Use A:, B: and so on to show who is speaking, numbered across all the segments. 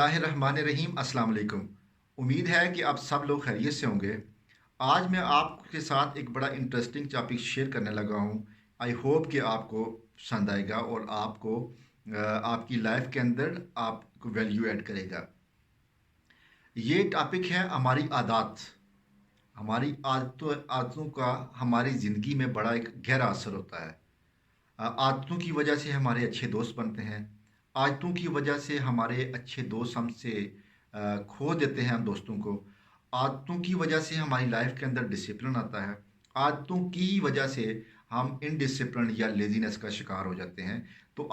A: बिस्मिल्लाहिर्रहमानिर्रहीम अस्सलाम वालेकुम। उम्मीद है कि आप सब लोग खैरियत से होंगे। आज मैं आपके साथ एक बड़ा इंटरेस्टिंग टॉपिक शेयर करने लगा हूँ। आई होप कि आपको पसंद आएगा और आपको आपकी लाइफ के अंदर आपको वैल्यू ऐड करेगा। ये टॉपिक है हमारी आदत। हमारी आदतों का हमारी ज़िंदगी में बड़ा एक गहरा असर होता है। आदतों की वजह से हमारे अच्छे दोस्त बनते हैं। आदतों की वजह से हमारे अच्छे दोस्त हमसे खो देते हैं हम दोस्तों को। आदतों की वजह से हमारी लाइफ के अंदर डिसिप्लिन आता है। आदतों की वजह से हम इनडिसिप्लिन या लेज़ीनेस का शिकार हो जाते हैं। तो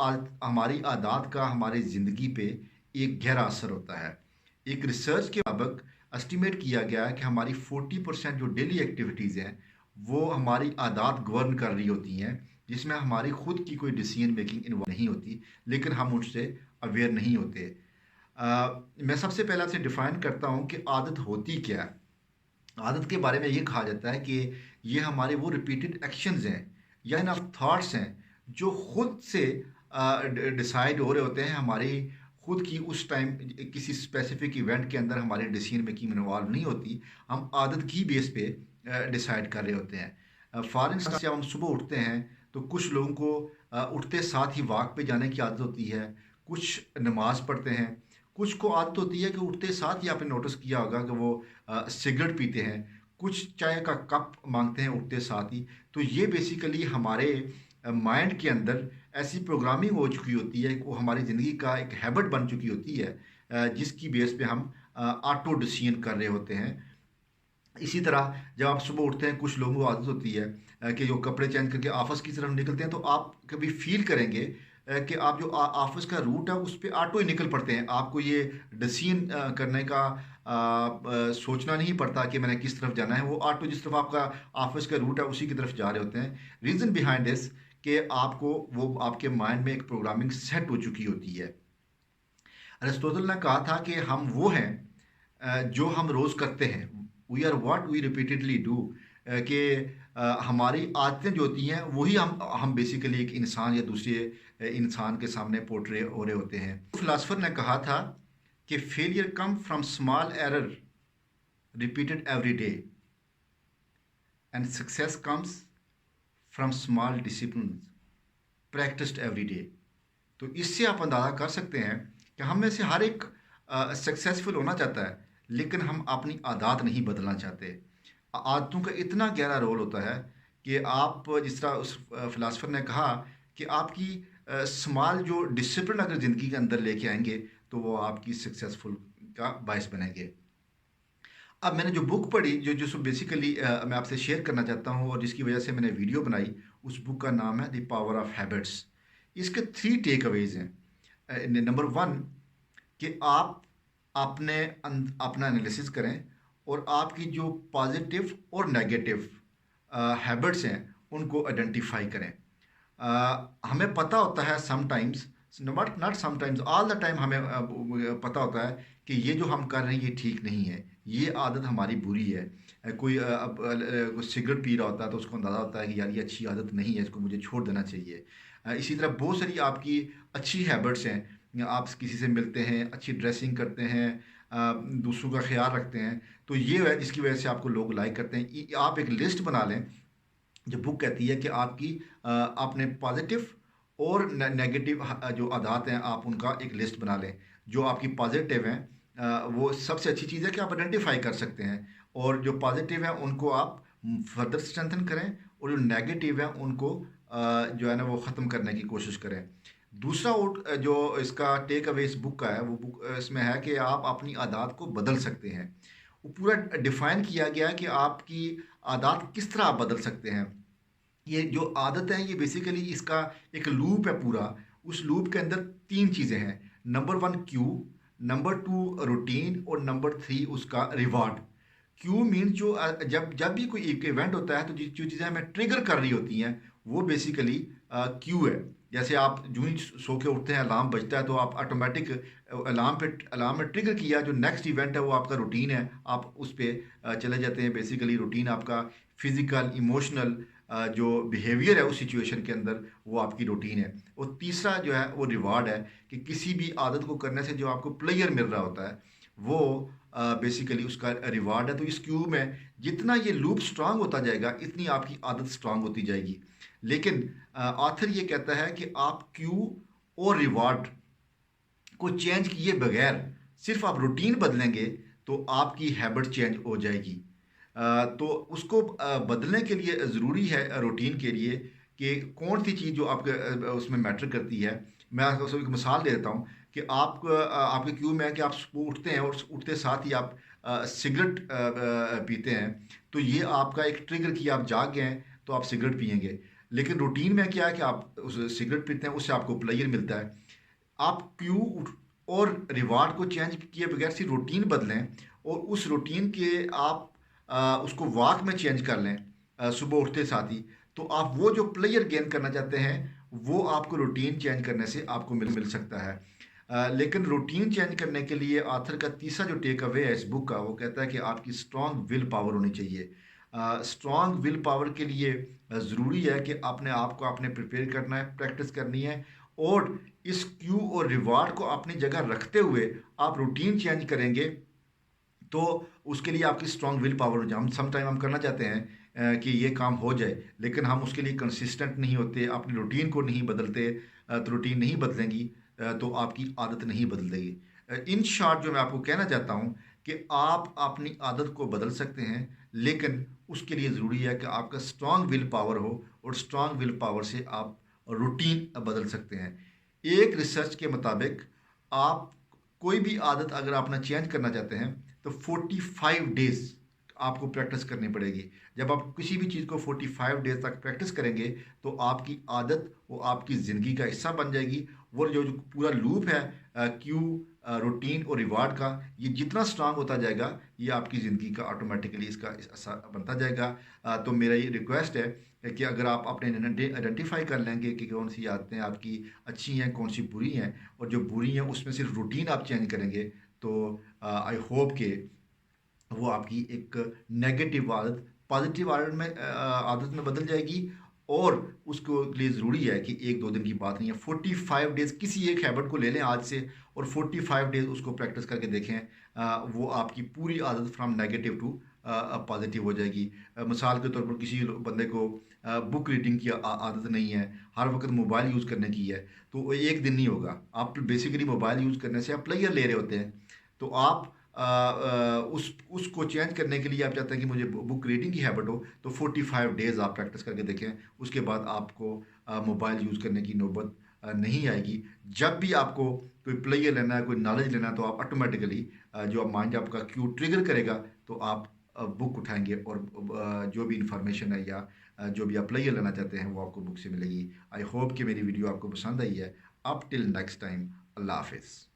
A: हमारी आदत का हमारी ज़िंदगी पे एक गहरा असर होता है। एक रिसर्च के मुताबिक एस्टिमेट किया गया है कि हमारी 40% जो डेली एक्टिविटीज़ हैं, वो हमारी आदत गवर्न कर रही होती हैं, जिसमें हमारी खुद की कोई डिसीजन मेकिंग इन्वॉल्व नहीं होती, लेकिन हम उससे अवेयर नहीं होते। मैं सबसे पहले आपसे डिफाइन करता हूँ कि आदत होती क्या है। आदत के बारे में ये कहा जाता है कि ये हमारे वो रिपीटेड एक्शंस हैं या इन ऑफ थॉट्स हैं जो खुद से डिसाइड हो रहे होते हैं। हमारी खुद की उस टाइम किसी स्पेसिफिक इवेंट के अंदर हमारी डिसीजन मेकिंग इन्वॉल्व नहीं होती। हम आदत की बेस पे डिसाइड कर रहे होते हैं। फॉर इंस्टेंस जब हम सुबह उठते हैं तो कुछ लोगों को उठते साथ ही वॉक पे जाने की आदत होती है, कुछ नमाज पढ़ते हैं, कुछ को आदत होती है कि उठते साथ ही आपने नोटिस किया होगा कि वो सिगरेट पीते हैं, कुछ चाय का कप मांगते हैं उठते साथ ही। तो ये बेसिकली हमारे माइंड के अंदर ऐसी प्रोग्रामिंग हो चुकी होती है, वो हमारी ज़िंदगी का एक हैबिट बन चुकी होती है, जिसकी बेस पे हम ऑटो डिसीजन कर रहे होते हैं। इसी तरह जब आप सुबह उठते हैं, कुछ लोगों को आदत होती है कि जो कपड़े चेंज करके ऑफिस की तरफ निकलते हैं, तो आप कभी फील करेंगे कि आप जो ऑफिस का रूट है उस पे ऑटो ही निकल पड़ते हैं। आपको ये डिसीजन करने का सोचना नहीं पड़ता कि मैंने किस तरफ जाना है। वो ऑटो जिस तरफ आपका ऑफिस का रूट है उसी की तरफ जा रहे होते हैं। रीज़न बिहाइंड दिस कि आपको वो आपके माइंड में एक प्रोग्रामिंग सेट हो चुकी होती है। अरिस्टोटल ने कहा था कि हम वो हैं जो हम रोज़ करते हैं। We are what we repeatedly do. कि हमारी आदतें जो होती हैं वही हम बेसिकली एक इंसान या दूसरे इंसान के सामने पोर्ट्रे हो रहे होते हैं। फिलासफर ने कहा था कि failure come from small error repeated every day and success comes from small discipline practised every day. तो इससे आप अंदाज़ा कर सकते हैं कि हम में से हर एक सक्सेसफुल होना चाहता है, लेकिन हम अपनी आदत नहीं बदलना चाहते। आदतों का इतना गहरा रोल होता है कि आप जिस तरह उस फिलासफर ने कहा कि आपकी स्मॉल जो डिसिप्लिन अगर ज़िंदगी के अंदर लेके आएंगे तो वो आपकी सक्सेसफुल का बायस बनेंगे। अब मैंने जो बुक पढ़ी जो जो बेसिकली मैं आपसे शेयर करना चाहता हूँ और जिसकी वजह से मैंने वीडियो बनाई, उस बुक का नाम है द पावर ऑफ हैबिट्स। इसके 3 टेक अवेज हैं। नंबर 1 कि आप अपना एनालिसिस करें और आपकी जो पॉजिटिव और नेगेटिव हैबिट्स हैं उनको आइडेंटिफाई करें। हमें पता होता है sometimes, not not sometimes, all the time हमें पता होता है कि ये जो हम कर रहे हैं ये ठीक नहीं है, ये आदत हमारी बुरी है। कोई सिगरेट पी रहा होता है तो उसको अंदाज़ा होता है कि यार ये अच्छी आदत नहीं है, इसको मुझे छोड़ देना चाहिए। इसी तरह बहुत सारी आपकी अच्छी हैबिट्स हैं। आप किसी से मिलते हैं, अच्छी ड्रेसिंग करते हैं, दूसरों का ख्याल रखते हैं, तो ये है जिसकी वजह से आपको लोग लाइक करते हैं। आप एक लिस्ट बना लें। जो बुक कहती है कि आपकी अपने पॉजिटिव और नेगेटिव जो आदत हैं आप उनका एक लिस्ट बना लें। जो आपकी पॉजिटिव हैं वो सबसे अच्छी चीज़ है कि आप आइडेंटिफाई कर सकते हैं, और जो पॉजिटिव हैं उनको आप फर्दर स्ट्रेंथन करें, और जो नेगेटिव हैं उनको जो है ना वो ख़त्म करने की कोशिश करें। दूसरा जो इसका टेक अवे इस बुक का है, वो बुक इसमें है कि आप अपनी आदत को बदल सकते हैं। वो पूरा डिफाइन किया गया है कि आपकी आदत किस तरह आप बदल सकते हैं। ये जो आदत है ये बेसिकली इसका एक लूप है पूरा। उस लूप के अंदर 3 चीज़ें हैं। नंबर 1 क्यू, नंबर 2 रूटीन, और नंबर 3 उसका रिवार्ड। क्यू मीन्स जो जब जब भी कोई एक इवेंट होता है तो जो चीज़ें हमें ट्रिगर कर रही होती हैं वो बेसिकली क्यू है। जैसे आप जो ही सो के उठते हैं, अलार्म बजता है तो आप ऑटोमेटिक अलार्म में ट्रिगर किया, जो नेक्स्ट इवेंट है वो आपका रूटीन है, आप उस पर चले जाते हैं। बेसिकली रूटीन आपका फिजिकल, इमोशनल जो बिहेवियर है उस सिचुएशन के अंदर, वो आपकी रूटीन है। और तीसरा जो है वो रिवार्ड है कि किसी भी आदत को करने से जो आपको प्लेयर मिल रहा होता है, वो बेसिकली उसका रिवार्ड है। तो इस क्यू में जितना ये लूप स्ट्रांग होता जाएगा, इतनी आपकी आदत स्ट्रांग होती जाएगी। लेकिन ऑथर ये कहता है कि आप क्यू और रिवार्ड को चेंज किए बगैर सिर्फ आप रूटीन बदलेंगे तो आपकी हैबिट चेंज हो जाएगी। तो उसको बदलने के लिए ज़रूरी है रूटीन के लिए कि कौन सी चीज़ जो आपके उसमें मैटर करती है। मैं आपको एक मिसाल दे देता हूँ कि आपके क्यू में है कि आप सुबह उठते हैं और उठते साथ ही आप सिगरेट पीते हैं, तो ये आपका एक ट्रिगर किया, आप जाग गए हैं तो आप सिगरेट पिएंगे। लेकिन रूटीन में क्या है कि आप उस सिगरेट पीते हैं, उससे आपको प्लेजर मिलता है। आप क्यू और रिवार्ड को चेंज किए बगैर सिर्फ रूटीन बदलें और उस रूटीन के आप उसको वॉक में चेंज कर लें सुबह उठते साथ ही, तो आप वो जो प्लेयर गेन करना चाहते हैं वो आपको रूटीन चेंज करने से आपको मिल मिल सकता है। लेकिन रूटीन चेंज करने के लिए आथर का तीसरा जो टेक अवे है इस बुक का, वो कहता है कि आपकी स्ट्रॉन्ग विल पावर होनी चाहिए। स्ट्रॉन्ग विल पावर के लिए ज़रूरी है कि अपने आप को आपने प्रिपेयर करना है, प्रैक्टिस करनी है। और इस क्यू और रिवार्ड को अपनी जगह रखते हुए आप रूटीन चेंज करेंगे, तो उसके लिए आपकी स्ट्रॉन्ग विल पावर हो जाए। हम समटाइम हम करना चाहते हैं कि ये काम हो जाए, लेकिन हम उसके लिए कंसिस्टेंट नहीं होते, अपनी रूटीन को नहीं बदलते। तो रूटीन नहीं बदलेंगी तो आपकी आदत नहीं बदलेगी। इन शॉर्ट जो मैं आपको कहना चाहता हूँ कि आप अपनी आदत को बदल सकते हैं, लेकिन उसके लिए ज़रूरी है कि आपका स्ट्रॉन्ग विल पावर हो, और स्ट्रॉन्ग विल पावर से आप रूटीन बदल सकते हैं। एक रिसर्च के मुताबिक आप कोई भी आदत अगर अपना चेंज करना चाहते हैं तो 45 डेज आपको प्रैक्टिस करनी पड़ेगी। जब आप किसी भी चीज़ को 45 डेज तक प्रैक्टिस करेंगे तो आपकी आदत वो आपकी ज़िंदगी का हिस्सा बन जाएगी। वो जो जो पूरा लूप है क्यू, रूटीन और रिवार्ड का, ये जितना स्ट्रांग होता जाएगा, ये आपकी ज़िंदगी का ऑटोमेटिकली इसका हिस्सा बनता जाएगा। तो मेरा ये रिक्वेस्ट है कि अगर आप अपने आइडेंटिफाई कर लेंगे कि कौन सी आदतें आपकी अच्छी हैं, कौन सी बुरी हैं, और जो बुरी हैं उसमें सिर्फ रूटीन आप चेंज करेंगे, तो आई होप कि वो आपकी एक नेगेटिव आदत पॉजिटिव आदत में बदल जाएगी। और उसको लिए ज़रूरी है कि एक दो दिन की बात नहीं है, 45 डेज किसी एक हैबिट को ले लें आज से, और 45 डेज उसको प्रैक्टिस करके देखें। वो आपकी पूरी आदत फ्रॉम नेगेटिव टू पॉजिटिव हो जाएगी। मिसाल के तौर पर किसी बंदे को बुक रीडिंग की आदत नहीं है, हर वक्त मोबाइल यूज़ करने की है, तो वो एक दिन नहीं होगा। आप बेसिकली मोबाइल यूज़ करने से आप प्लेयर ले रहे होते हैं, तो आप उसको चेंज करने के लिए आप चाहते हैं कि मुझे बुक रीडिंग की हैबिट हो, तो 45 डेज आप प्रैक्टिस करके देखें। उसके बाद आपको मोबाइल यूज़ करने की नौबत नहीं आएगी। जब भी आपको कोई प्लेयर लेना है, कोई नॉलेज लेना है, तो आप ऑटोमेटिकली जो माइंड आपका क्यू ट्रिगर करेगा, तो आप बुक उठाएंगे और जो भी इंफॉर्मेशन है या जो भी आप प्लेयर लेना चाहते हैं वो आपको बुक से मिलेगी। आई होप कि मेरी वीडियो आपको पसंद आई है। अप टिल नेक्स्ट टाइम, अल्लाह हाफिज़।